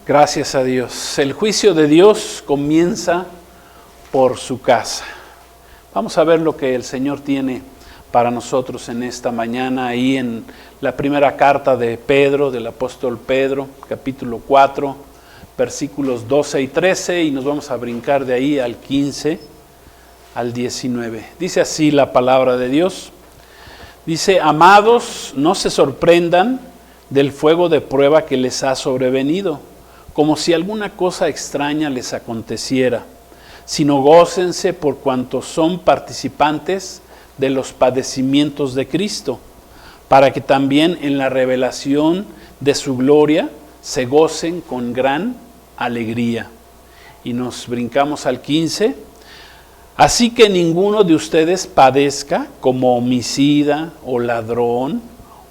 Gracias a Dios. El juicio de Dios comienza por su casa. Vamos a ver lo que el Señor tiene para nosotros en esta mañana, ahí en la primera carta de Pedro, del apóstol Pedro, capítulo 4, versículos 12 y 13, y nos vamos a brincar de ahí al 15, al 19. Dice así la palabra de Dios. Dice: amados, no se sorprendan del fuego de prueba que les ha sobrevenido, como si alguna cosa extraña les aconteciera, sino gócense por cuanto son participantes de los padecimientos de Cristo, para que también en la revelación de su gloria se gocen con gran alegría. Y nos brincamos al 15. Así que ninguno de ustedes padezca como homicida o ladrón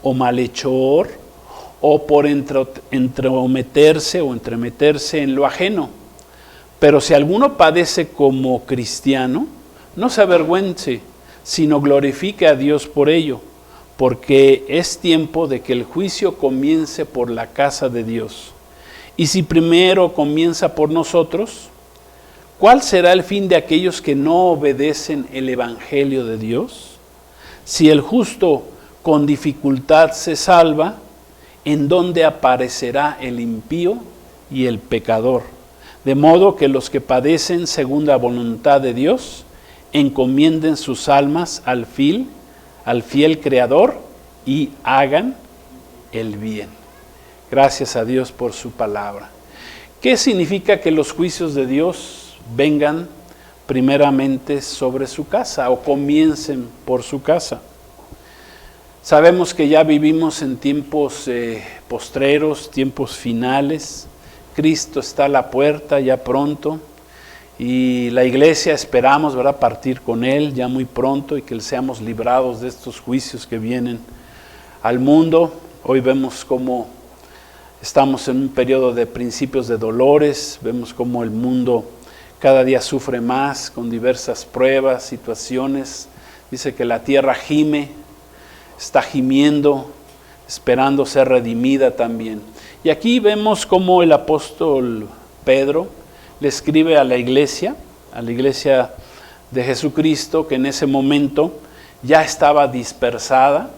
o malhechor o por entremeterse en lo ajeno. Pero si alguno padece como cristiano, no se avergüence, sino glorifique a Dios por ello, porque es tiempo de que el juicio comience por la casa de Dios. Y si primero comienza por nosotros, ¿cuál será el fin de aquellos que no obedecen el evangelio de Dios? Si el justo con dificultad se salva, ¿en dónde aparecerá el impío y el pecador? De modo que los que padecen según la voluntad de Dios, encomienden sus almas al fiel Creador y hagan el bien. Gracias a Dios por su palabra. ¿Qué significa que los juicios de Dios vengan primeramente sobre su casa o comiencen por su casa? Sabemos que ya vivimos en tiempos postreros, tiempos finales. Cristo está a la puerta ya pronto y la iglesia esperamos, ¿verdad?, partir con Él ya muy pronto y que seamos librados de estos juicios que vienen al mundo. Hoy vemos cómo estamos en un periodo de principios de dolores, vemos cómo el mundo cada día sufre más con diversas pruebas, situaciones. Dice que la tierra gime, está gimiendo, esperando ser redimida también. Y aquí vemos cómo el apóstol Pedro le escribe a la iglesia de Jesucristo, que en ese momento ya estaba dispersada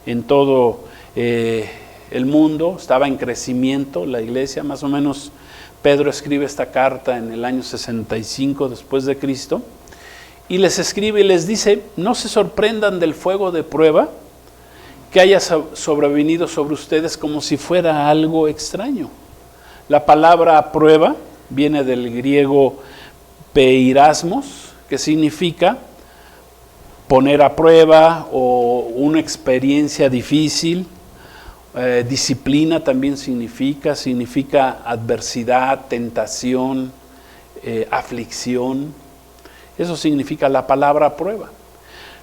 en todo el mundo, estaba en crecimiento la iglesia. Más o menos Pedro escribe esta carta en el año 65 después de Cristo, y les escribe y les dice: no se sorprendan del fuego de prueba que haya sobrevenido sobre ustedes como si fuera algo extraño. La palabra prueba viene del griego peirasmos, que significa poner a prueba o una experiencia difícil. Disciplina también significa adversidad, tentación, aflicción. Eso significa la palabra prueba.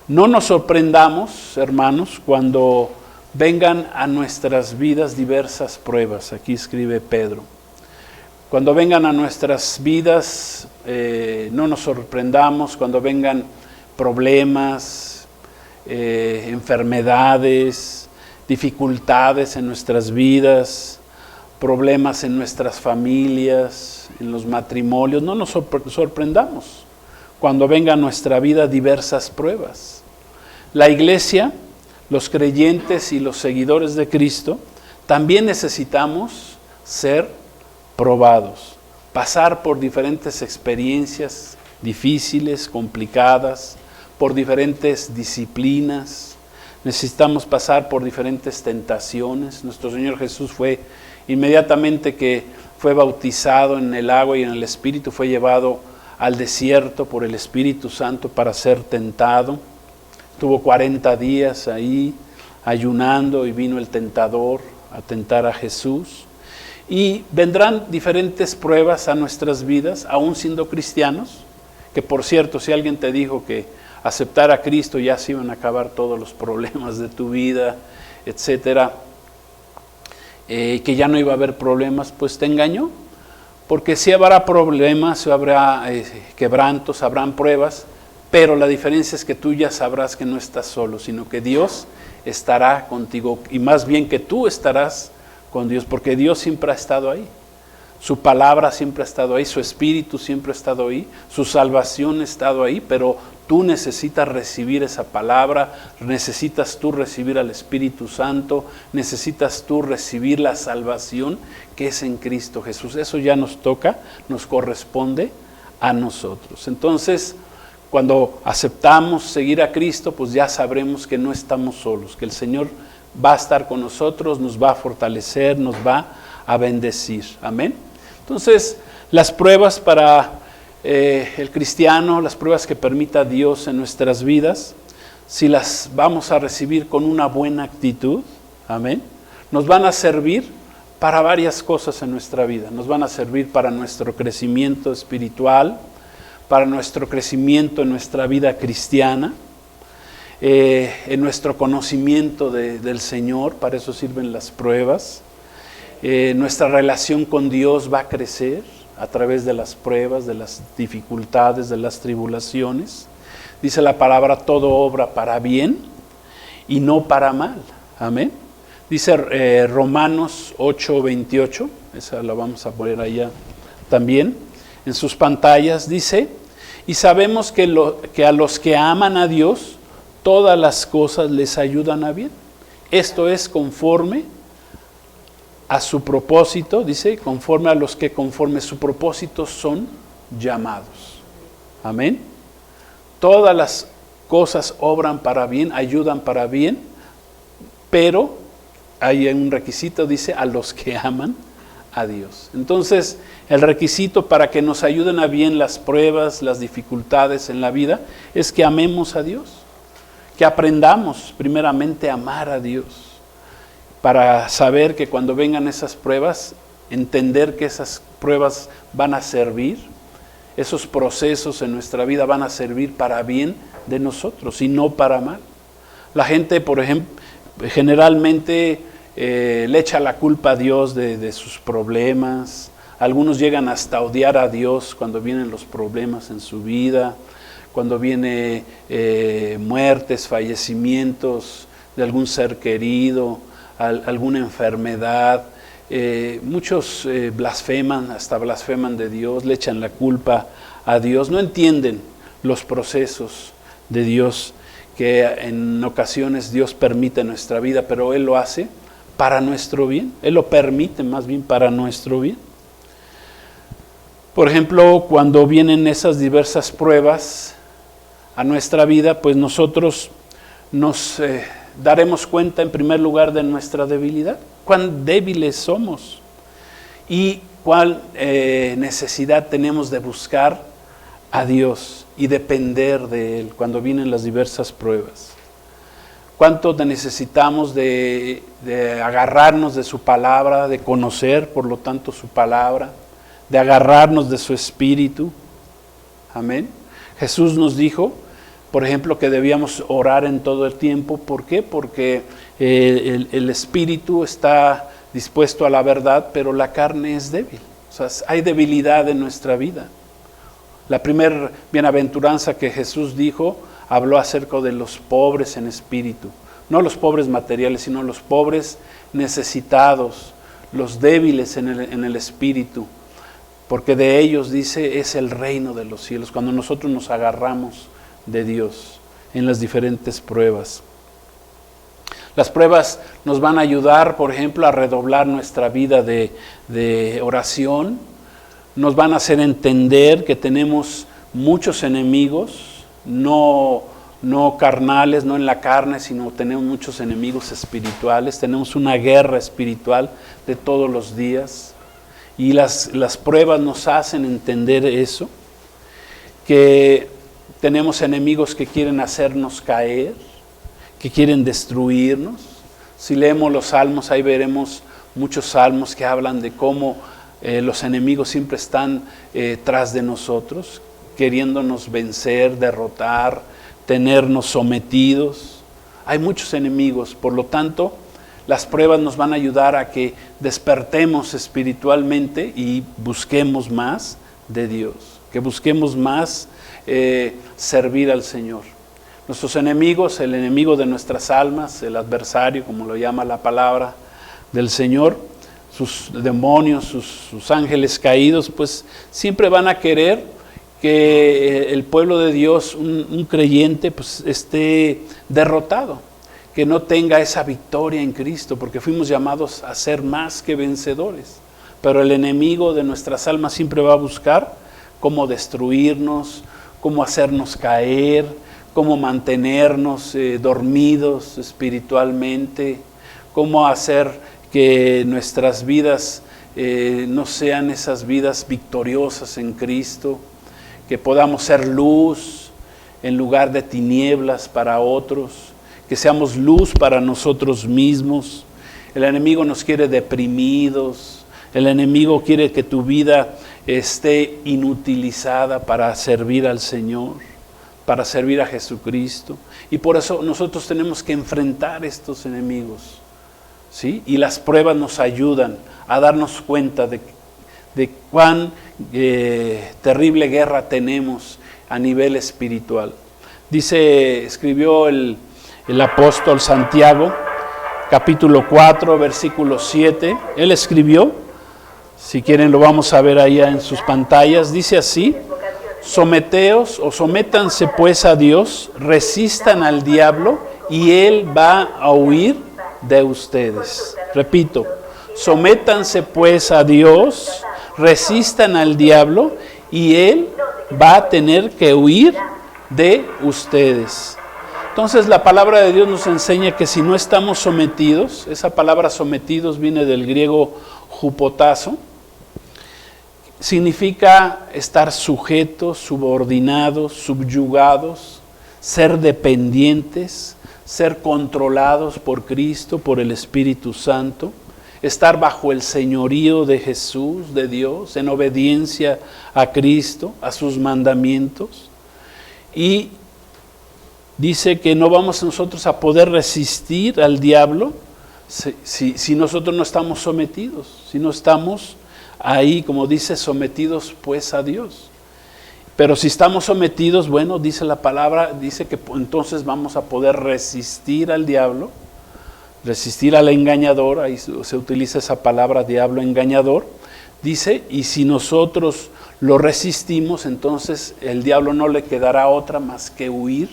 No nos sorprendamos, hermanos, cuando vengan a nuestras vidas diversas pruebas. Aquí escribe Pedro. Cuando vengan a nuestras vidas, no nos sorprendamos cuando vengan problemas, enfermedades, dificultades en nuestras vidas, problemas en nuestras familias, en los matrimonios. No nos sorprendamos cuando venga a nuestra vida diversas pruebas. La iglesia, los creyentes y los seguidores de Cristo, también necesitamos ser probados, pasar por diferentes experiencias difíciles, complicadas, por diferentes disciplinas. Necesitamos pasar por diferentes tentaciones. Nuestro Señor Jesús fue, inmediatamente que fue bautizado en el agua y en el Espíritu, fue llevado al desierto por el Espíritu Santo para ser tentado. Tuvo 40 días ahí ayunando y vino el tentador a tentar a Jesús. Y vendrán diferentes pruebas a nuestras vidas, aún siendo cristianos, que por cierto, si alguien te dijo que aceptar a Cristo ya se iban a acabar todos los problemas de tu vida, etcétera, que ya no iba a haber problemas, pues te engañó. Porque sí habrá problemas, habrá quebrantos, habrán pruebas, pero la diferencia es que tú ya sabrás que no estás solo, sino que Dios estará contigo, y más bien que tú estarás con Dios, porque Dios siempre ha estado ahí. Su palabra siempre ha estado ahí, su espíritu siempre ha estado ahí, su salvación ha estado ahí, pero tú necesitas recibir esa palabra, necesitas tú recibir al Espíritu Santo, necesitas tú recibir la salvación que es en Cristo Jesús. Eso ya nos toca, nos corresponde a nosotros. Entonces, cuando aceptamos seguir a Cristo, pues ya sabremos que no estamos solos, que el Señor va a estar con nosotros, nos va a fortalecer, nos va a bendecir. Amén. Entonces, las pruebas para el cristiano, las pruebas que permita Dios en nuestras vidas, si las vamos a recibir con una buena actitud, amén, nos van a servir para varias cosas en nuestra vida. Nos van a servir para nuestro crecimiento espiritual, para nuestro crecimiento en nuestra vida cristiana, en nuestro conocimiento del Señor, para eso sirven las pruebas. Nuestra relación con Dios va a crecer a través de las pruebas, de las dificultades, de las tribulaciones. Dice la palabra, todo obra para bien y no para mal. Amén. Dice Romanos 8:28, esa la vamos a poner allá también en sus pantallas. Dice, y sabemos que a los que aman a Dios, todas las cosas les ayudan a bien. Esto es conforme a su propósito, dice, conforme a los que conforme su propósito son llamados. Amén. Todas las cosas obran para bien, ayudan para bien, pero hay un requisito, dice, a los que aman a Dios. Entonces, el requisito para que nos ayuden a bien las pruebas, las dificultades en la vida, es que amemos a Dios, que aprendamos primeramente a amar a Dios, para saber que cuando vengan esas pruebas, entender que esas pruebas van a servir, esos procesos en nuestra vida van a servir para bien de nosotros y no para mal. La gente, por ejemplo, generalmente le echa la culpa a Dios de sus problemas. Algunos llegan hasta odiar a Dios cuando vienen los problemas en su vida, cuando vienen muertes, fallecimientos de algún ser querido, alguna enfermedad. Muchos blasfeman, hasta blasfeman de Dios, le echan la culpa a Dios, no entienden los procesos de Dios que en ocasiones Dios permite en nuestra vida, pero Él lo hace para nuestro bien, Él lo permite más bien para nuestro bien. Por ejemplo, cuando vienen esas diversas pruebas a nuestra vida, pues nosotros nos daremos cuenta en primer lugar de nuestra debilidad, cuán débiles somos y cuál necesidad tenemos de buscar a Dios y depender de Él cuando vienen las diversas pruebas. Cuánto necesitamos de agarrarnos de su palabra, de conocer por lo tanto su palabra, de agarrarnos de su espíritu. Amén. Jesús nos dijo, por ejemplo, que debíamos orar en todo el tiempo. ¿Por qué? Porque el espíritu está dispuesto a la verdad, pero la carne es débil. O sea, hay debilidad en nuestra vida. La primera bienaventuranza que Jesús dijo, habló acerca de los pobres en espíritu. No los pobres materiales, sino los pobres necesitados, los débiles en el espíritu. Porque de ellos, dice, es el reino de los cielos. Cuando nosotros nos agarramos de Dios en las diferentes pruebas. Las pruebas nos van a ayudar, por ejemplo, a redoblar nuestra vida de oración. Nos van a hacer entender que tenemos muchos enemigos, no carnales, no en la carne, sino tenemos muchos enemigos espirituales. Tenemos una guerra espiritual de todos los días. Y las pruebas nos hacen entender eso, que tenemos enemigos que quieren hacernos caer, que quieren destruirnos. Si leemos los salmos, ahí veremos muchos salmos que hablan de cómo los enemigos siempre están tras de nosotros, queriéndonos vencer, derrotar, tenernos sometidos. Hay muchos enemigos, por lo tanto, las pruebas nos van a ayudar a que despertemos espiritualmente y busquemos más de Dios, que busquemos más servir al Señor. Nuestros enemigos, el enemigo de nuestras almas, el adversario, como lo llama la palabra del Señor, sus demonios, sus ángeles caídos, pues siempre van a querer que el pueblo de Dios, un creyente, pues esté derrotado, que no tenga esa victoria en Cristo, porque fuimos llamados a ser más que vencedores. Pero el enemigo de nuestras almas siempre va a buscar cómo destruirnos, cómo hacernos caer, cómo mantenernos dormidos espiritualmente, cómo hacer que nuestras vidas no sean esas vidas victoriosas en Cristo, que podamos ser luz en lugar de tinieblas para otros, que seamos luz para nosotros mismos. El enemigo nos quiere deprimidos, el enemigo quiere que tu vida esté inutilizada para servir al Señor, para servir a Jesucristo. Y por eso nosotros tenemos que enfrentar estos enemigos, ¿sí? Y las pruebas nos ayudan a darnos cuenta de cuán terrible guerra tenemos a nivel espiritual. Escribió el apóstol Santiago, capítulo 4, versículo 7. Él escribió, si quieren lo vamos a ver allá en sus pantallas, dice así: someteos o sométanse pues a Dios, resistan al diablo y él va a huir de ustedes. Repito, sométanse pues a Dios, resistan al diablo y él va a tener que huir de ustedes. Entonces la palabra de Dios nos enseña que si no estamos sometidos, esa palabra sometidos viene del griego hupotazo, significa estar sujetos, subordinados, subyugados, ser dependientes, ser controlados por Cristo, por el Espíritu Santo, estar bajo el señorío de Jesús, de Dios, en obediencia a Cristo, a sus mandamientos. Y dice que no vamos nosotros a poder resistir al diablo si nosotros no estamos sometidos, si no estamos ahí, como dice, sometidos pues a Dios. Pero si estamos sometidos, bueno, dice la palabra, dice que entonces vamos a poder resistir al diablo, resistir al engañador. Ahí se utiliza esa palabra, diablo engañador. Dice, y si nosotros lo resistimos, entonces el diablo no le quedará otra más que huir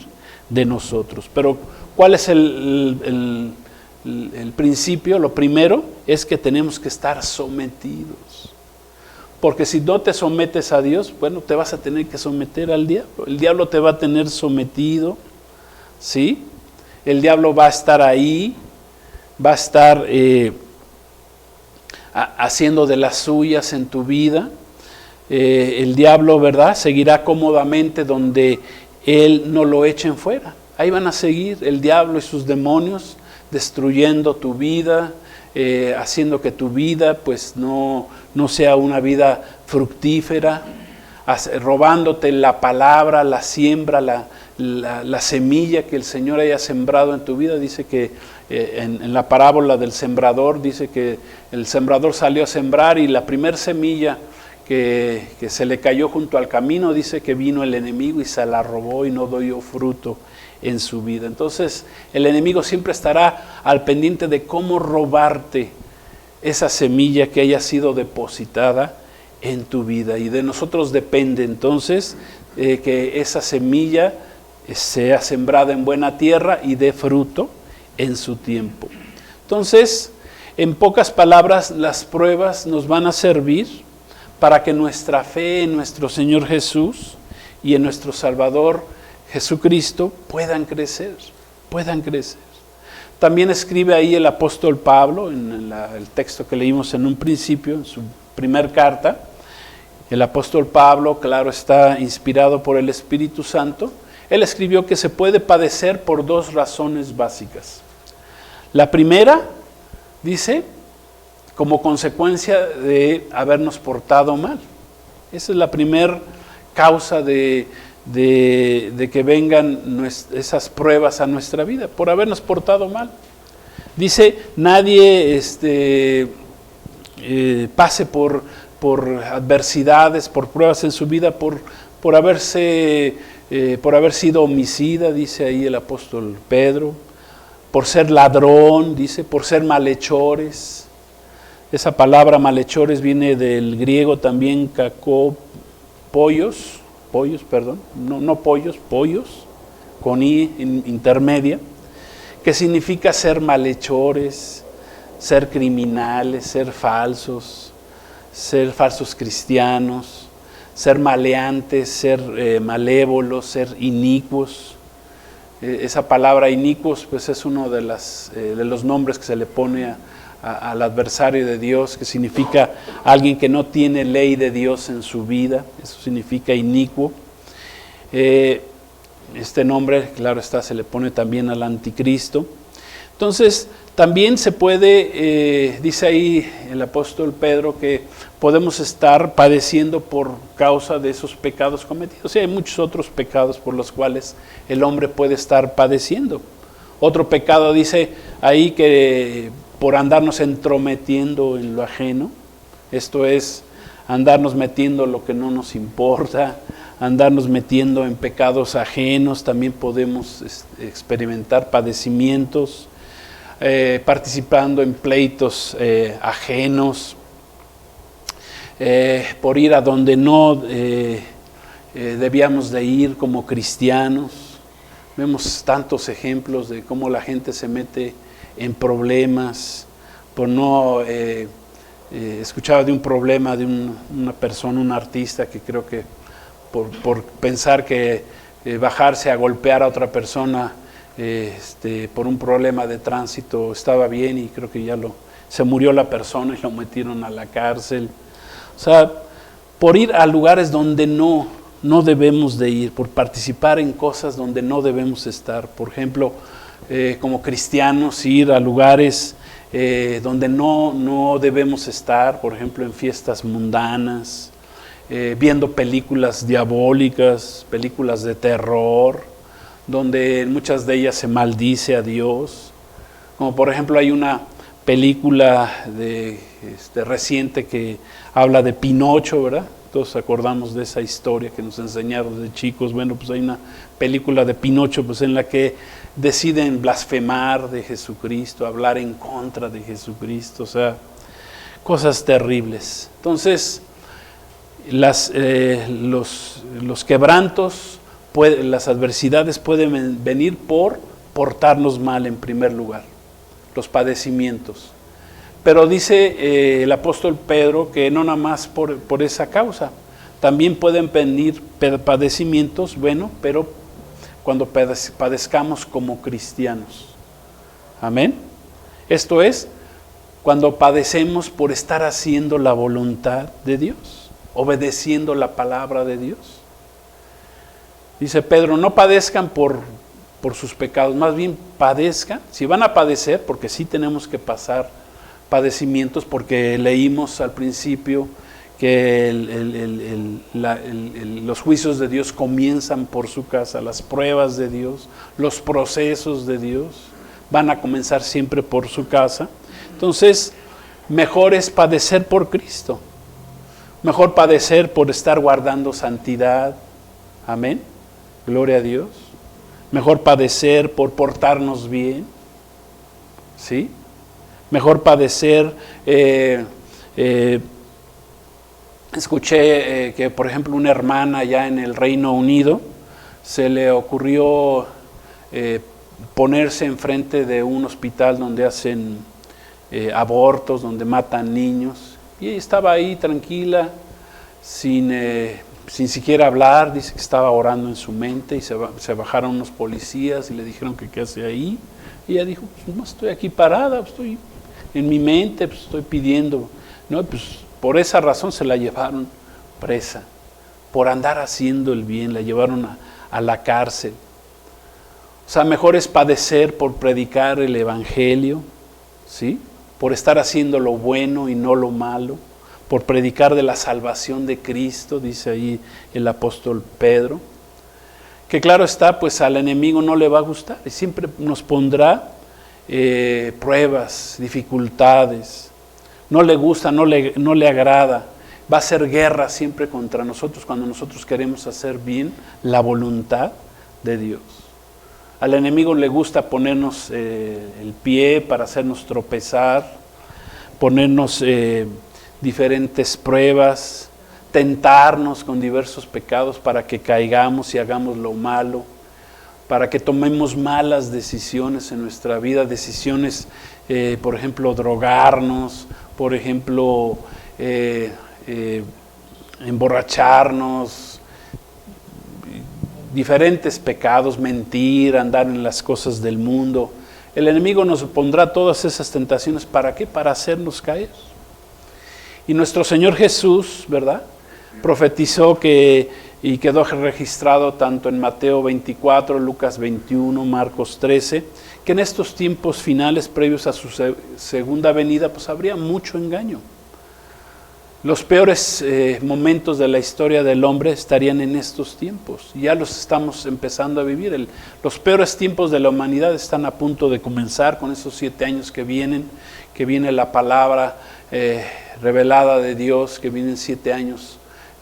de nosotros. Pero ¿cuál es el principio? Lo primero es que tenemos que estar sometidos. Porque si no te sometes a Dios, bueno, te vas a tener que someter al diablo. El diablo te va a tener sometido, ¿sí? El diablo va a estar ahí, va a estar haciendo de las suyas en tu vida. El diablo, ¿verdad?, seguirá cómodamente donde él no lo echen fuera. Ahí van a seguir el diablo y sus demonios destruyendo tu vida, haciendo que tu vida pues no sea una vida fructífera, robándote la palabra, la siembra, la semilla que el Señor haya sembrado en tu vida. Dice que en la parábola del sembrador, dice que el sembrador salió a sembrar y la primer semilla que se le cayó junto al camino, dice que vino el enemigo y se la robó y no dio fruto en su vida. Entonces el enemigo siempre estará al pendiente de cómo robarte esa semilla que haya sido depositada en tu vida, y de nosotros depende entonces que esa semilla sea sembrada en buena tierra y dé fruto en su tiempo. Entonces, en pocas palabras, las pruebas nos van a servir para que nuestra fe en nuestro Señor Jesús y en nuestro Salvador Jesucristo puedan crecer. También escribe ahí el apóstol Pablo, en el texto que leímos en un principio, en su primer carta. El apóstol Pablo, claro, está inspirado por el Espíritu Santo. Él escribió que se puede padecer por dos razones básicas. La primera, dice, como consecuencia de habernos portado mal. Esa es la primera causa de que vengan esas pruebas a nuestra vida, por habernos portado mal. Dice, nadie pase por adversidades, por pruebas en su vida, por haber sido homicida, dice ahí el apóstol Pedro, por ser ladrón, dice, por ser malhechores. Esa palabra malhechores viene del griego también pollos, con i intermedia, que significa ser malhechores, ser criminales, ser falsos cristianos, ser maleantes, ser malévolos, ser inicuos. Esa palabra inicuos pues es uno de los nombres que se le pone al adversario de Dios, que significa alguien que no tiene ley de Dios en su vida. Eso significa inicuo. Este nombre, claro está, se le pone también al anticristo. Entonces, también se puede, dice ahí el apóstol Pedro, que podemos estar padeciendo por causa de esos pecados cometidos. Y hay muchos otros pecados por los cuales el hombre puede estar padeciendo. Otro pecado dice ahí que por andarnos entrometiendo en lo ajeno, esto es, andarnos metiendo lo que no nos importa, andarnos metiendo en pecados ajenos, también podemos experimentar padecimientos, participando en pleitos ajenos, por ir a donde no debíamos de ir como cristianos. Vemos tantos ejemplos de cómo la gente se mete en problemas por no... escuchaba de un problema de una persona, un artista, que creo que por pensar que bajarse a golpear a otra persona por un problema de tránsito estaba bien, y creo que se murió la persona y lo metieron a la cárcel. O sea, por ir a lugares donde no debemos de ir, por participar en cosas donde no debemos estar. Por ejemplo, como cristianos, ir a lugares donde no debemos estar, por ejemplo en fiestas mundanas, viendo películas diabólicas, películas de terror, donde en muchas de ellas se maldice a Dios. Como por ejemplo hay una película reciente que habla de Pinocho, ¿verdad? Todos acordamos de esa historia que nos enseñaron de chicos. Bueno, pues hay una película de Pinocho pues en la que deciden blasfemar de Jesucristo, hablar en contra de Jesucristo, o sea, cosas terribles. Entonces, los quebrantos, las adversidades pueden venir por portarnos mal en primer lugar, los padecimientos. Pero dice el apóstol Pedro que no nada más por esa causa, también pueden venir padecimientos, bueno, pero cuando padezcamos como cristianos. Amén. Esto es, cuando padecemos por estar haciendo la voluntad de Dios, obedeciendo la palabra de Dios. Dice Pedro, no padezcan por sus pecados, más bien padezcan, si van a padecer, porque sí tenemos que pasar padecimientos, porque leímos al principio que los juicios de Dios comienzan por su casa, las pruebas de Dios, los procesos de Dios van a comenzar siempre por su casa. Entonces, mejor es padecer por Cristo, mejor padecer por estar guardando santidad, amén, gloria a Dios, mejor padecer por portarnos bien, ¿sí? Mejor padecer, escuché que por ejemplo una hermana allá en el Reino Unido se le ocurrió ponerse enfrente de un hospital donde hacen abortos, donde matan niños, y ella estaba ahí tranquila, sin siquiera hablar. Dice que estaba orando en su mente, y se bajaron unos policías y le dijeron que qué hace ahí, y ella dijo, pues no estoy aquí parada, estoy en mi mente, pues estoy pidiendo, ¿no? Pues por esa razón se la llevaron presa, por andar haciendo el bien, la llevaron a la cárcel. O sea, mejor es padecer por predicar el evangelio, ¿sí? Por estar haciendo lo bueno y no lo malo, por predicar de la salvación de Cristo, dice ahí el apóstol Pedro, que claro está, pues al enemigo no le va a gustar y siempre nos pondrá pruebas, dificultades, no le gusta, no le agrada, va a hacer guerra siempre contra nosotros cuando nosotros queremos hacer bien la voluntad de Dios. Al enemigo le gusta ponernos el pie para hacernos tropezar, ponernos diferentes pruebas, tentarnos con diversos pecados para que caigamos y hagamos lo malo, para que tomemos malas decisiones en nuestra vida, decisiones, por ejemplo, drogarnos, por ejemplo, emborracharnos, diferentes pecados, mentir, andar en las cosas del mundo. El enemigo nos pondrá todas esas tentaciones, ¿para qué? Para hacernos caer. Y nuestro Señor Jesús, ¿verdad?, profetizó y quedó registrado tanto en Mateo 24, Lucas 21, Marcos 13, que en estos tiempos finales previos a su segunda venida, pues habría mucho engaño. Los peores momentos de la historia del hombre estarían en estos tiempos. Ya los estamos empezando a vivir. Los peores tiempos de la humanidad están a punto de comenzar con esos 7 años que viene la palabra revelada de Dios, que vienen 7 años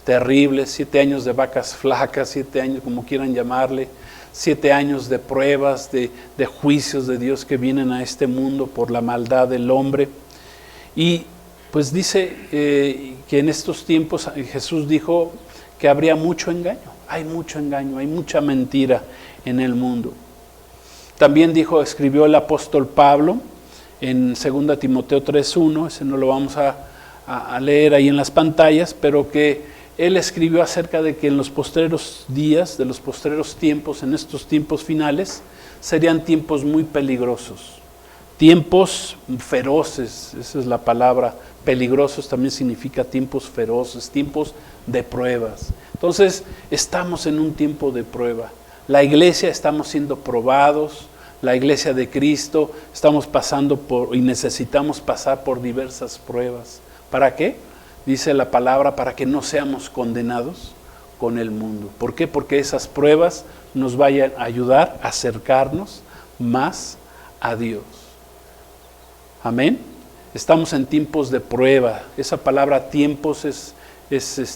terribles, 7 años de vacas flacas, 7 años como quieran llamarle, 7 años de pruebas, de juicios de Dios que vienen a este mundo por la maldad del hombre. Y pues dice que en estos tiempos Jesús dijo que habría mucho engaño, hay mucha mentira en el mundo. También escribió el apóstol Pablo en 2 Timoteo 3:1, ese no lo vamos a leer ahí en las pantallas, pero que él escribió acerca de que en los postreros días, de los postreros tiempos, en estos tiempos finales, serían tiempos muy peligrosos, tiempos feroces, esa es la palabra. Peligrosos también significa tiempos feroces, tiempos de pruebas. Entonces, estamos en un tiempo de prueba. La iglesia estamos siendo probados, la iglesia de Cristo estamos pasando y necesitamos pasar por diversas pruebas. ¿Para qué? Dice la palabra, para que no seamos condenados con el mundo. ¿Por qué? Porque esas pruebas nos vayan a ayudar a acercarnos más a Dios. Amén. Estamos en tiempos de prueba. Esa palabra tiempos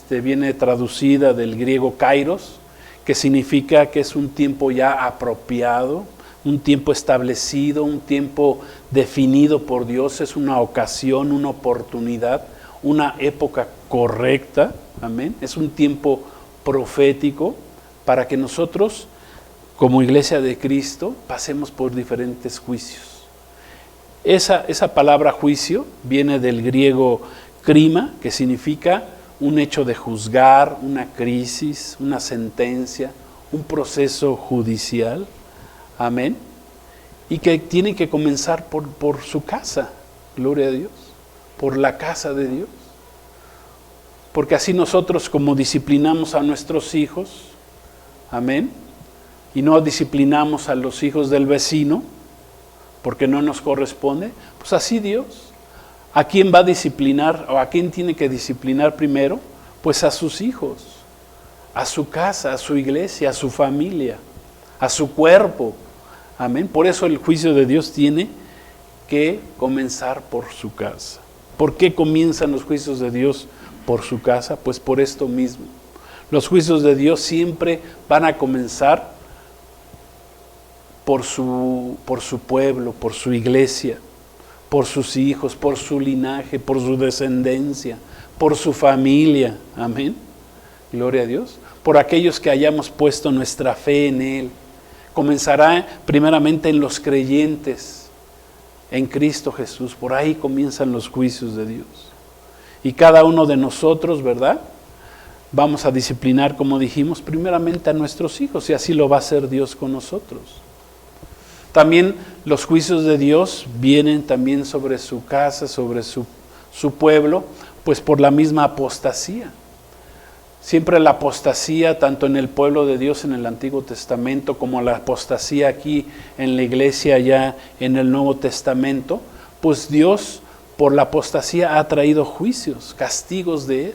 viene traducida del griego kairos, que significa que es un tiempo ya apropiado, un tiempo establecido, un tiempo definido por Dios. Es una ocasión, una oportunidad, una época correcta. Amén. Es un tiempo profético para que nosotros, como iglesia de Cristo, pasemos por diferentes juicios. Esa palabra juicio viene del griego krima, que significa un hecho de juzgar, una crisis, una sentencia, un proceso judicial. Amén. Y que tiene que comenzar por su casa, gloria a Dios, por la casa de Dios. Porque así nosotros, como disciplinamos a nuestros hijos, amén, y no disciplinamos a los hijos del vecino, porque no nos corresponde, pues así Dios. ¿A quién va a disciplinar o a quién tiene que disciplinar primero? Pues a sus hijos, a su casa, a su iglesia, a su familia, a su cuerpo. Amén. Por eso el juicio de Dios tiene que comenzar por su casa. ¿Por qué comienzan los juicios de Dios por su casa? Pues por esto mismo. Los juicios de Dios siempre van a comenzar por su pueblo, por su iglesia, por sus hijos, por su linaje, por su descendencia, por su familia. Amén. Gloria a Dios. Por aquellos que hayamos puesto nuestra fe en Él. Comenzará primeramente en los creyentes, en Cristo Jesús. Por ahí comienzan los juicios de Dios. Y cada uno de nosotros, ¿verdad?, vamos a disciplinar, como dijimos, primeramente a nuestros hijos, y así lo va a hacer Dios con nosotros. También los juicios de Dios vienen también sobre su casa, sobre su pueblo, pues por la misma apostasía. Siempre la apostasía, tanto en el pueblo de Dios en el Antiguo Testamento, como la apostasía aquí en la iglesia ya en el Nuevo Testamento, pues Dios por la apostasía ha traído juicios, castigos de Él,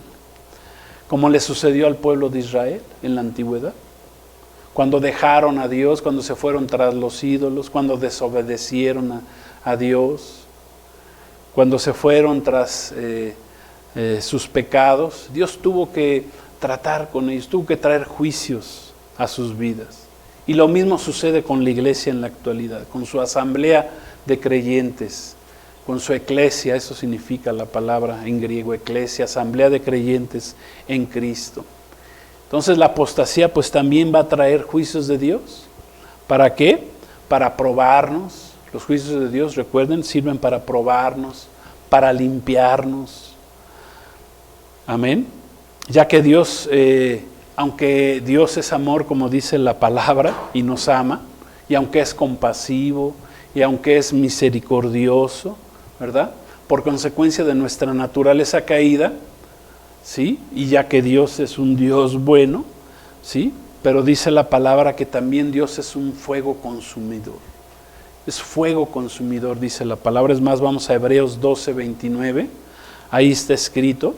como le sucedió al pueblo de Israel en la antigüedad. Cuando dejaron a Dios, cuando se fueron tras los ídolos, cuando desobedecieron a Dios, cuando se fueron tras sus pecados, Dios tuvo que tratar con ellos, tuvo que traer juicios a sus vidas. Y lo mismo sucede con la iglesia en la actualidad, con su asamblea de creyentes, con su eclesia, eso significa la palabra en griego, eclesia, asamblea de creyentes en Cristo. Entonces la apostasía pues también va a traer juicios de Dios. ¿Para qué? Para probarnos. Los juicios de Dios, recuerden, sirven para probarnos, para limpiarnos. Amén. Ya que Dios, aunque Dios es amor, como dice la palabra, y nos ama, y aunque es compasivo, y aunque es misericordioso, ¿verdad? Por consecuencia de nuestra naturaleza caída, ¿sí? Y ya que Dios es un Dios bueno, ¿sí? Pero dice la palabra que también Dios es un fuego consumidor. Es fuego consumidor, dice la palabra. Es más, vamos a Hebreos 12:29. Ahí está escrito.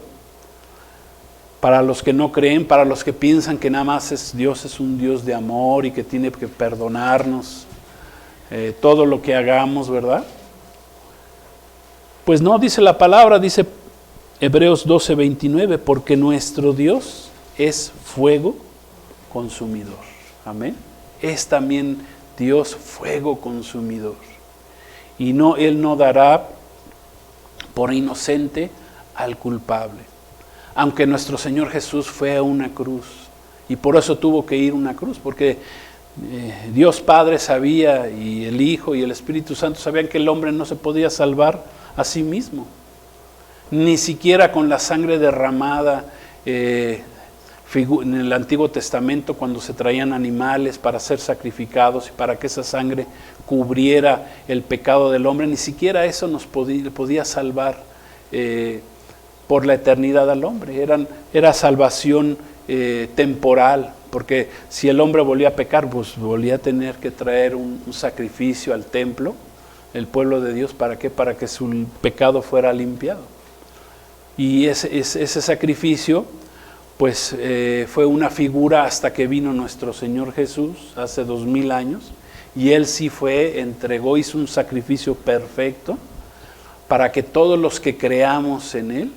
Para los que no creen, para los que piensan que nada más Dios es un Dios de amor y que tiene que perdonarnos todo lo que hagamos, ¿verdad? Pues no, dice la palabra, dice Hebreos 12:29, porque nuestro Dios es fuego consumidor. Amén. Es también Dios fuego consumidor. Y no, Él no dará por inocente al culpable. Aunque nuestro Señor Jesús fue a una cruz, y por eso tuvo que ir a una cruz, porque Dios Padre sabía, y el Hijo y el Espíritu Santo sabían que el hombre no se podía salvar a sí mismo, ni siquiera con la sangre derramada en el Antiguo Testamento, cuando se traían animales para ser sacrificados y para que esa sangre cubriera el pecado del hombre, ni siquiera eso nos podía salvar por la eternidad al hombre. Era salvación temporal, porque si el hombre volvía a pecar, pues volvía a tener que traer un sacrificio al templo, el pueblo de Dios. ¿Para qué? Para que su pecado fuera limpiado. Y ese sacrificio pues fue una figura hasta que vino nuestro Señor Jesús hace 2000 años, y Él sí entregó, hizo un sacrificio perfecto para que todos los que creamos en Él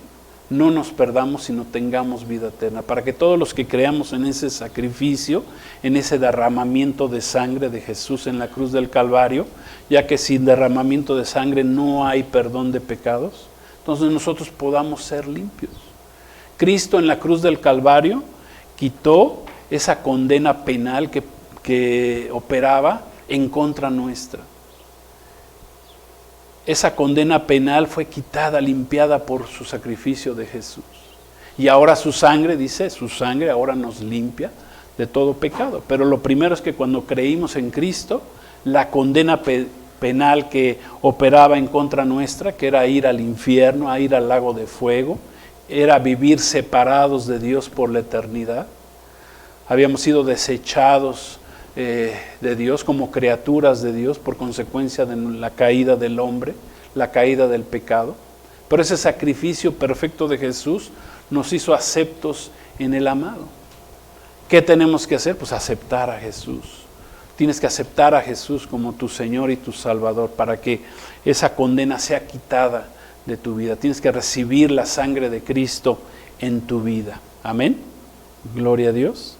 no nos perdamos, sino tengamos vida eterna. Para que todos los que creamos en ese sacrificio, en ese derramamiento de sangre de Jesús en la cruz del Calvario, ya que sin derramamiento de sangre no hay perdón de pecados, entonces nosotros podamos ser limpios. Cristo en la cruz del Calvario quitó esa condena penal que operaba en contra nuestra. Esa condena penal fue quitada, limpiada por su sacrificio de Jesús. Y ahora su sangre, dice, su sangre ahora nos limpia de todo pecado. Pero lo primero es que cuando creímos en Cristo, la condena penal que operaba en contra nuestra, que era ir al infierno, a ir al lago de fuego, era vivir separados de Dios por la eternidad. Habíamos sido desechados de Dios como criaturas de Dios por consecuencia de la caída del hombre, la caída del pecado. Pero ese sacrificio perfecto de Jesús nos hizo aceptos en el amado. ¿Qué tenemos que hacer? Pues aceptar a Jesús. Tienes que aceptar a Jesús como tu Señor y tu Salvador para que esa condena sea quitada de tu vida. Tienes que recibir la sangre de Cristo en tu vida. Amén. Gloria a Dios.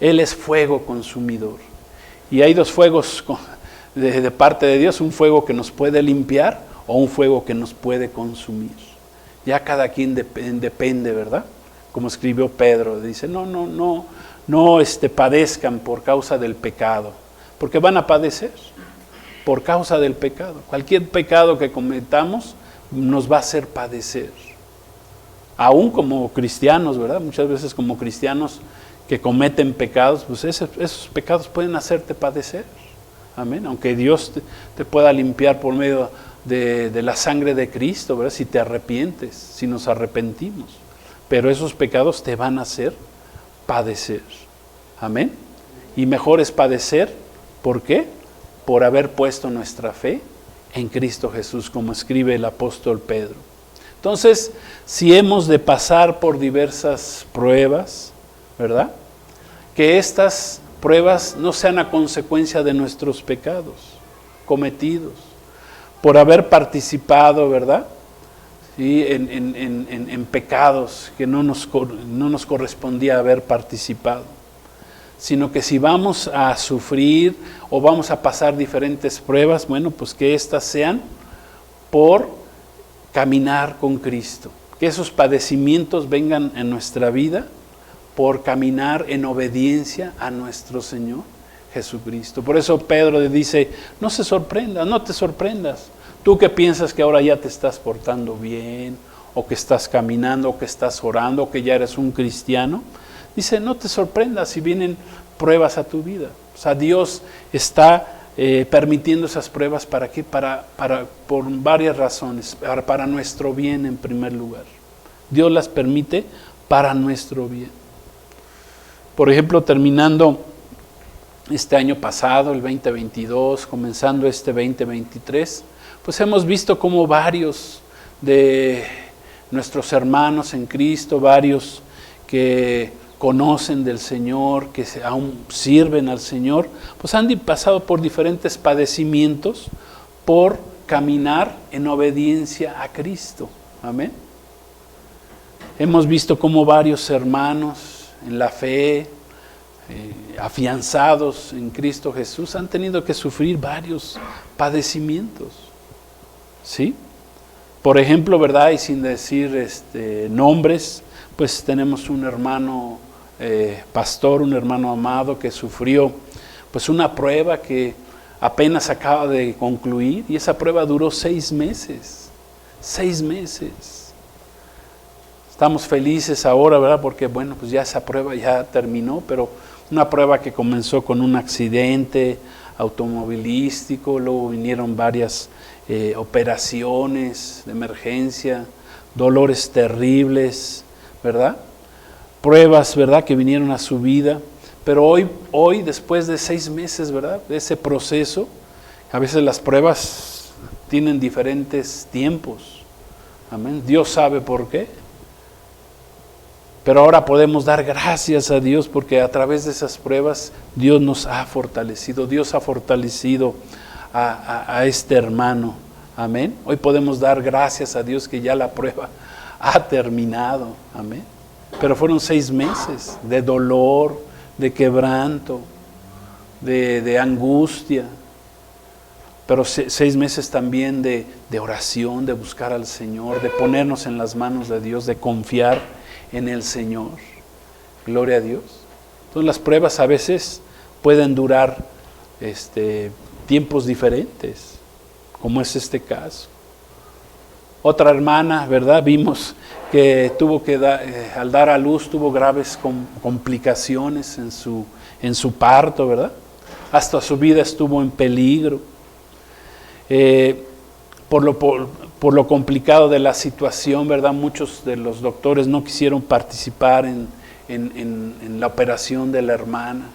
Él es fuego consumidor. Y hay dos fuegos de parte de Dios, un fuego que nos puede limpiar o un fuego que nos puede consumir. Ya cada quien depende, ¿verdad? Como escribió Pedro, dice, no padezcan por causa del pecado, porque van a padecer por causa del pecado. Cualquier pecado que cometamos nos va a hacer padecer. Aún como cristianos, ¿verdad? Muchas veces como cristianos que cometen pecados, pues esos pecados pueden hacerte padecer. Amén. Aunque Dios te pueda limpiar por medio de la sangre de Cristo, ¿verdad? Si te arrepientes, si nos arrepentimos. Pero esos pecados te van a hacer padecer. Amén. Y mejor es padecer, ¿por qué? Por haber puesto nuestra fe en Cristo Jesús, como escribe el apóstol Pedro. Entonces, si hemos de pasar por diversas pruebas, ¿verdad? Que estas pruebas no sean a consecuencia de nuestros pecados cometidos, por haber participado, ¿verdad? ¿Sí? En pecados que no nos correspondía haber participado, sino que si vamos a sufrir o vamos a pasar diferentes pruebas, bueno, pues que estas sean por caminar con Cristo. Que esos padecimientos vengan en nuestra vida por caminar en obediencia a nuestro Señor Jesucristo. Por eso Pedro le dice, no te sorprendas. Tú que piensas que ahora ya te estás portando bien, o que estás caminando, o que estás orando, o que ya eres un cristiano, dice, no te sorprendas si vienen pruebas a tu vida. O sea, Dios está permitiendo esas pruebas, ¿para qué? Por varias razones, para nuestro bien en primer lugar. Dios las permite para nuestro bien. Por ejemplo, terminando este año pasado, el 2022, comenzando este 2023, pues hemos visto cómo varios de nuestros hermanos en Cristo, varios que conocen del Señor, que aún sirven al Señor, pues han pasado por diferentes padecimientos por caminar en obediencia a Cristo. Amén. Hemos visto cómo varios hermanos en la fe, afianzados en Cristo Jesús, han tenido que sufrir varios padecimientos. ¿Sí? Por ejemplo, ¿verdad? Y sin decir nombres, pues tenemos un hermano pastor, un hermano amado que sufrió pues una prueba que apenas acaba de concluir, y esa prueba duró 6 meses. 6 meses. Estamos felices ahora, ¿verdad? Porque bueno, pues ya esa prueba ya terminó, pero una prueba que comenzó con un accidente automovilístico, luego vinieron varias operaciones de emergencia, dolores terribles, ¿verdad? Pruebas, ¿verdad?, que vinieron a su vida. Pero hoy, después de 6 meses, ¿verdad?, de ese proceso, a veces las pruebas tienen diferentes tiempos. Amén. Dios sabe por qué. Pero ahora podemos dar gracias a Dios porque a través de esas pruebas Dios nos ha fortalecido. Dios ha fortalecido a este hermano. Amén. Hoy podemos dar gracias a Dios que ya la prueba ha terminado. Amén. Pero fueron 6 meses de dolor, de quebranto, de angustia. Pero 6 meses también de oración, de buscar al Señor, de ponernos en las manos de Dios, de confiar en el Señor. Gloria a Dios. Entonces las pruebas a veces pueden durar tiempos diferentes, como es este caso. Otra hermana, ¿verdad? Vimos que tuvo que al dar a luz tuvo graves complicaciones en su parto, ¿verdad? Hasta su vida estuvo en peligro. Por lo complicado de la situación, ¿verdad? Muchos de los doctores no quisieron participar en la operación de la hermana.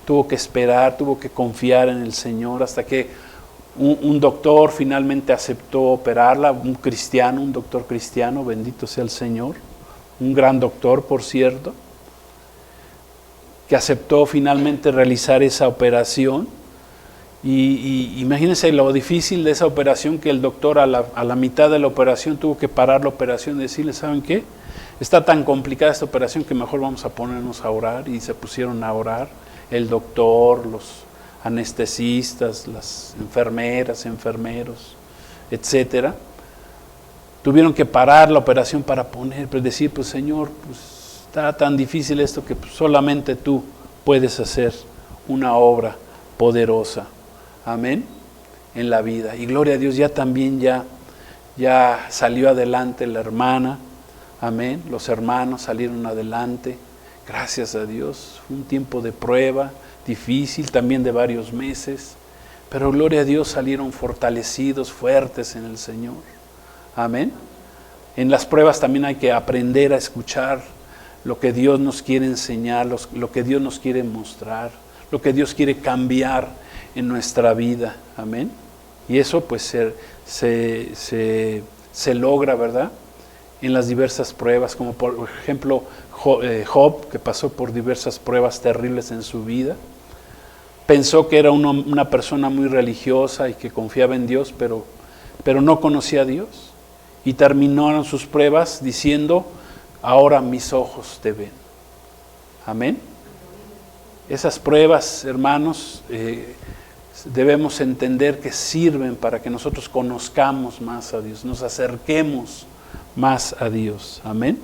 Tuvo que esperar, tuvo que confiar en el Señor hasta que un doctor finalmente aceptó operarla, un doctor cristiano, bendito sea el Señor, un gran doctor, por cierto, que aceptó finalmente realizar esa operación. Y imagínense lo difícil de esa operación, que el doctor a la mitad de la operación tuvo que parar la operación y decirle, ¿saben qué? Está tan complicada esta operación que mejor vamos a ponernos a orar. Y se pusieron a orar, el doctor, los anestesistas, las enfermeras, enfermeros, etcétera. Tuvieron que parar la operación para decir, pues Señor, pues está tan difícil esto que pues, solamente tú puedes hacer una obra poderosa. Amén. En la vida. Y gloria a Dios, ya salió adelante la hermana. Amén. Los hermanos salieron adelante. Gracias a Dios. Fue un tiempo de prueba, difícil, también de varios meses. Pero gloria a Dios, salieron fortalecidos, fuertes en el Señor. Amén. En las pruebas también hay que aprender a escuchar lo que Dios nos quiere enseñar, lo que Dios nos quiere mostrar, lo que Dios quiere cambiar en nuestra vida. Amén. Y eso pues se logra, ¿verdad?, en las diversas pruebas, como por ejemplo Job, que pasó por diversas pruebas terribles en su vida. Pensó que era una persona muy religiosa y que confiaba en Dios, pero no conocía a Dios. Y terminaron sus pruebas diciendo, ahora mis ojos te ven. Amén. Esas pruebas, hermanos, debemos entender que sirven para que nosotros conozcamos más a Dios, nos acerquemos más a Dios. Amén.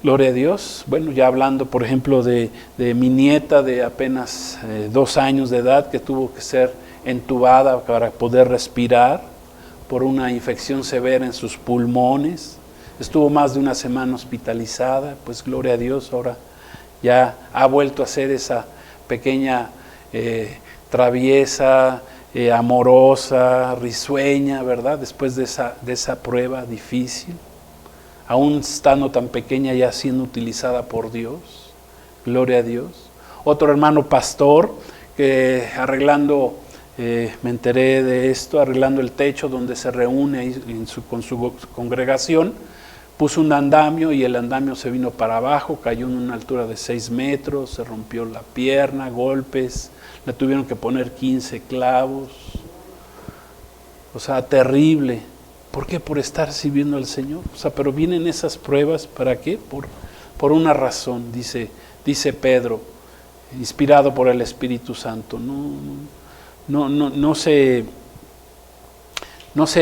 Gloria a Dios. Bueno, ya hablando, por ejemplo, de mi nieta de apenas 2 años de edad, que tuvo que ser entubada para poder respirar por una infección severa en sus pulmones. Estuvo más de 1 semana hospitalizada, pues gloria a Dios, ahora ya ha vuelto a ser esa pequeña traviesa, amorosa, risueña, ¿verdad? Después de esa prueba difícil, aún estando tan pequeña ya siendo utilizada por Dios, gloria a Dios. Otro hermano pastor que arreglando, me enteré de esto, arreglando el techo donde se reúne con su congregación, puso un andamio y el andamio se vino para abajo, cayó en una altura de 6 metros, se rompió la pierna, golpes, le tuvieron que poner 15 clavos, o sea, terrible. ¿Por qué? Por estar sirviendo al Señor. O sea, pero vienen esas pruebas, ¿para qué? Por una razón, dice Pedro, inspirado por el Espíritu Santo. No se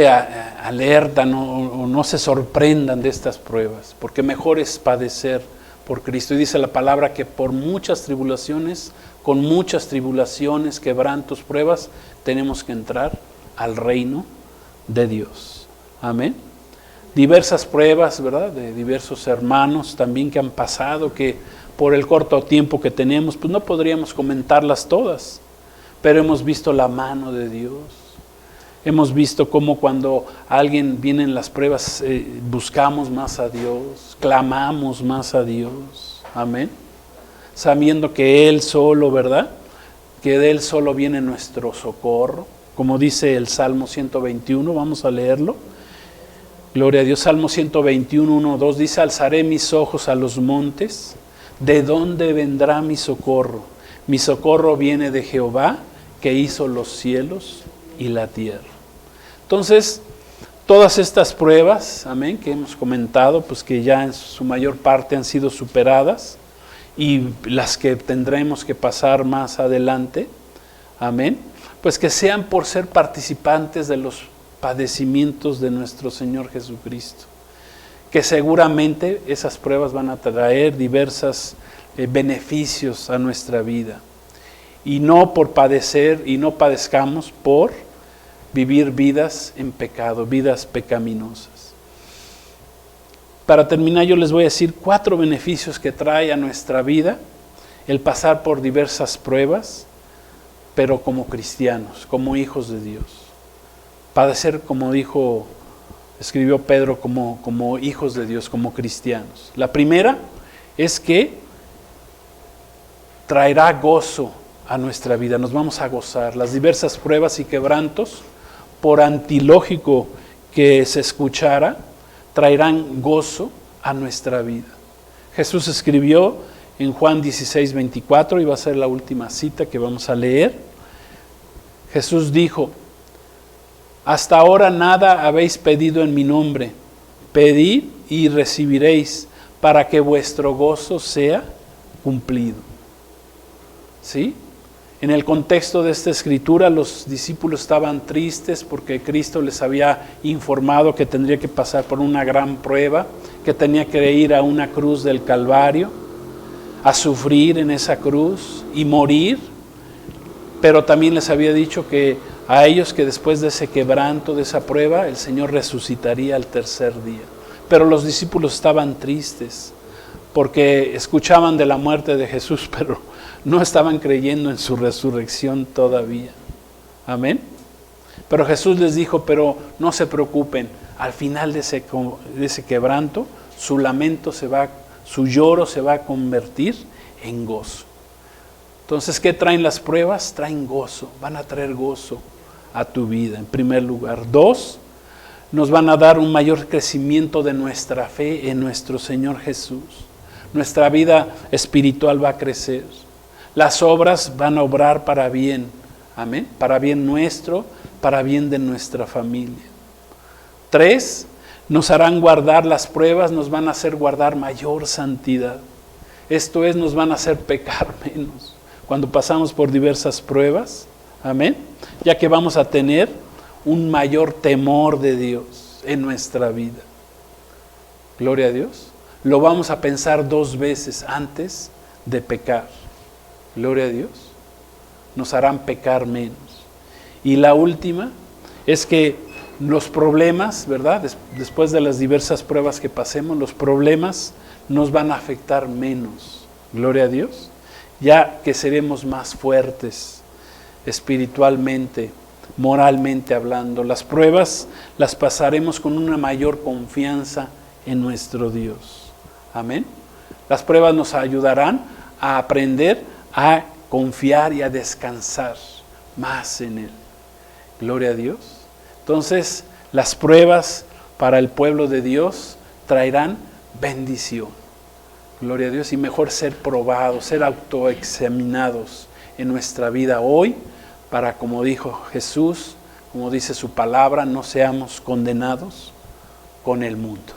alertan o no se sorprendan de estas pruebas, porque mejor es padecer por Cristo. Y dice la palabra que por muchas tribulaciones, con muchas tribulaciones, quebrantos, pruebas, tenemos que entrar al reino de Dios. Amén. Diversas pruebas, ¿verdad? De diversos hermanos también que han pasado, que por el corto tiempo que tenemos, pues no podríamos comentarlas todas, pero hemos visto la mano de Dios. Hemos visto cómo cuando alguien viene en las pruebas, buscamos más a Dios, clamamos más a Dios. Amén. Sabiendo que Él solo, ¿verdad? Que de Él solo viene nuestro socorro. Como dice el Salmo 121, vamos a leerlo. Gloria a Dios. Salmo 121, 1, 2 dice: alzaré mis ojos a los montes. ¿De dónde vendrá mi socorro? Mi socorro viene de Jehová, que hizo los cielos y la tierra. Entonces, todas estas pruebas, amén, que hemos comentado, pues que ya en su mayor parte han sido superadas, y las que tendremos que pasar más adelante, amén, pues que sean por ser participantes de los padecimientos de nuestro Señor Jesucristo, que seguramente esas pruebas van a traer diversos beneficios a nuestra vida, y no por padecer, y no padezcamos por vivir vidas en pecado, vidas pecaminosas. Para terminar, yo les voy a decir 4 beneficios que trae a nuestra vida el pasar por diversas pruebas, pero como cristianos, como hijos de Dios. Padecer, como escribió Pedro, como hijos de Dios, como cristianos. La primera es que traerá gozo a nuestra vida, nos vamos a gozar. Las diversas pruebas y quebrantos, por antilógico que se escuchara, traerán gozo a nuestra vida. Jesús escribió en Juan 16, 24, y va a ser la última cita que vamos a leer. Jesús dijo: hasta ahora nada habéis pedido en mi nombre. Pedid y recibiréis, para que vuestro gozo sea cumplido. ¿Sí? En el contexto de esta escritura, los discípulos estaban tristes porque Cristo les había informado que tendría que pasar por una gran prueba, que tenía que ir a una cruz del Calvario, a sufrir en esa cruz y morir, pero también les había dicho que a ellos, que después de ese quebranto, de esa prueba, el Señor resucitaría al 3er día. Pero los discípulos estaban tristes porque escuchaban de la muerte de Jesús, pero no estaban creyendo en su resurrección todavía. Amén. Pero Jesús les dijo: pero no se preocupen, al final de ese quebranto, su lamento su lloro se va a convertir en gozo. Entonces, ¿qué traen las pruebas? Traen gozo, van a traer gozo a tu vida, en primer lugar. 2, nos van a dar un mayor crecimiento de nuestra fe en nuestro Señor Jesús. Nuestra vida espiritual va a crecer. Las obras van a obrar para bien, amén, para bien nuestro, para bien de nuestra familia. 3, nos harán guardar las pruebas, nos van a hacer guardar mayor santidad. Esto es, nos van a hacer pecar menos. Cuando pasamos por diversas pruebas, Amén. Ya que vamos a tener un mayor temor de Dios en nuestra vida. Gloria a Dios. Lo vamos a pensar 2 veces antes de pecar. Gloria a Dios. Nos harán pecar menos. Y la última es que los problemas, ¿verdad? Después de las diversas pruebas que pasemos, los problemas nos van a afectar menos. Gloria a Dios. Ya que seremos más fuertes espiritualmente, moralmente hablando. Las pruebas las pasaremos con una mayor confianza en nuestro Dios. Amén. Las pruebas nos ayudarán a aprender a confiar y a descansar más en Él. Gloria a Dios. Entonces, las pruebas para el pueblo de Dios traerán bendición. Gloria a Dios. Y mejor ser probados, ser autoexaminados en nuestra vida hoy, para, como dijo Jesús, como dice su palabra, no seamos condenados con el mundo.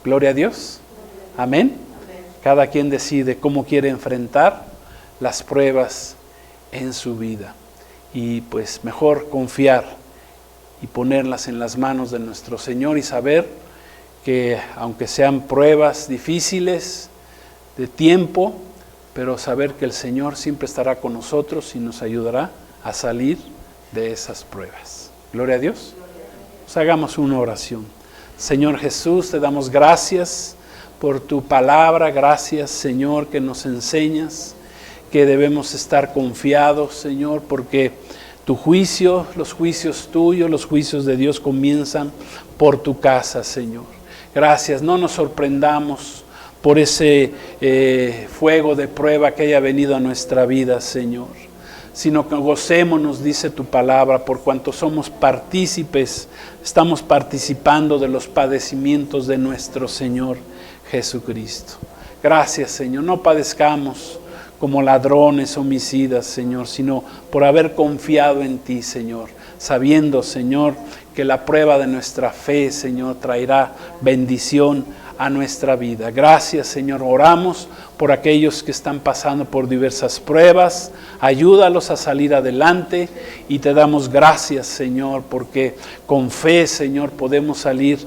Gloria a Dios. Amén. Cada quien decide cómo quiere enfrentar las pruebas en su vida. Y pues mejor confiar y ponerlas en las manos de nuestro Señor y saber que aunque sean pruebas difíciles de tiempo, pero saber que el Señor siempre estará con nosotros y nos ayudará a salir de esas pruebas. Gloria a Dios. Pues hagamos una oración. Señor Jesús, te damos gracias por tu palabra. Gracias, Señor, que nos enseñas que debemos estar confiados, Señor, porque tu juicio, los juicios tuyos, los juicios de Dios comienzan por tu casa, Señor. Gracias, no nos sorprendamos por ese fuego de prueba que haya venido a nuestra vida, Señor, sino que gocémonos, dice tu palabra, por cuanto somos partícipes, estamos participando de los padecimientos de nuestro Señor Jesucristo. Gracias, Señor, no padezcamos como ladrones, homicidas, Señor, sino por haber confiado en ti, Señor, sabiendo, Señor, que la prueba de nuestra fe, Señor, traerá bendición a nuestra vida. Gracias, Señor. Oramos por aquellos que están pasando por diversas pruebas. Ayúdalos a salir adelante y te damos gracias, Señor, porque con fe, Señor, podemos salir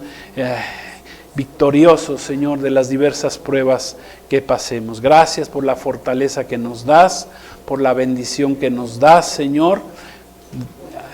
victoriosos, Señor, de las diversas pruebas que pasemos. Gracias por la fortaleza que nos das, por la bendición que nos das, Señor,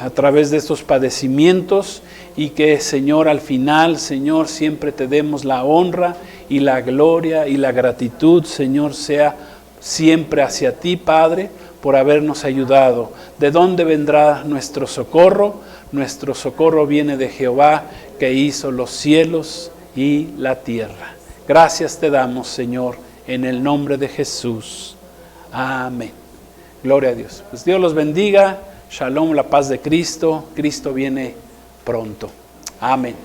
a través de estos padecimientos, y que, Señor, al final, Señor, siempre te demos la honra y la gloria y la gratitud, Señor, sea siempre hacia ti, Padre, por habernos ayudado. ¿De dónde vendrá nuestro socorro? Nuestro socorro viene de Jehová, que hizo los cielos y la tierra. Gracias te damos, Señor, en el nombre de Jesús. Amén. Gloria a Dios. Pues Dios los bendiga. Shalom, la paz de Cristo. Cristo viene pronto. Amén.